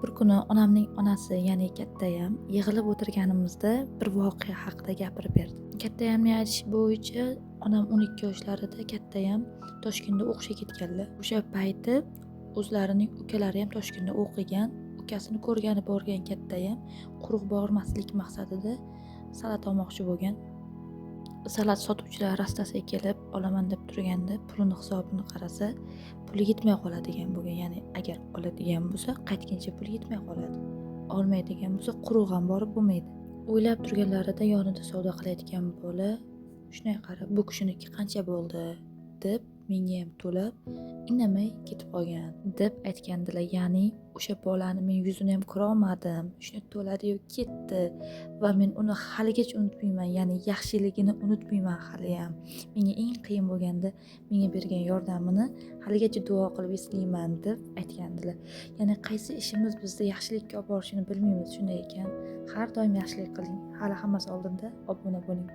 Bir kuni onamning onasi, ya'ni kattayam yig'ilib o'tirganimizda bir voqea haqida gapirib berdi. Kattayamning aytishi bo'yicha, onam 12 yoshlarida, kattayam Toshkentda o'qishga ketganlar. O'sha payti o'zlarining ukalari ham Toshkentda o'qigan. Ukasini ko'rgani borgan kattayam quruq bormaslik maqsadida salat olmoqchi bo'lgan. Salat sotuvchilar rastasiga kelib olaman deb turganda pulini hisobini qarasa, puli yetmay qoladigan bo'lgan. Ya'ni agar oladigan bo'lsa, qaytguncha pul yetmay qoladi. Olmaydigan bo'lsa, quruq ham borib bo'lmaydi. O'ylab turganlarida yonida savdo qilayotgan bola shunday qarab, bu kishiniki qancha bo'ldi deb menga ham to'lab, indamay ketib qolgan deb aytgandilar. Ya'ni o'sha bolani men yuzini ham ko'ra olmadim. Shuni to'ladi-yu ketdi va men uni haligacha unutmayman. Ya'ni yaxshiligini unutmayman hali ham. Menga eng qiyin bo'lganda menga bergan yordamini haligacha duo qilib eslayman deb aytgandilar. Ya'ni qaysi ishimiz bizda yaxshilikka olib borishini bilmaymiz. Shunday ekan, har doim yaxshilik qiling. Hali hammasi oldinda. Obuna bo'ling.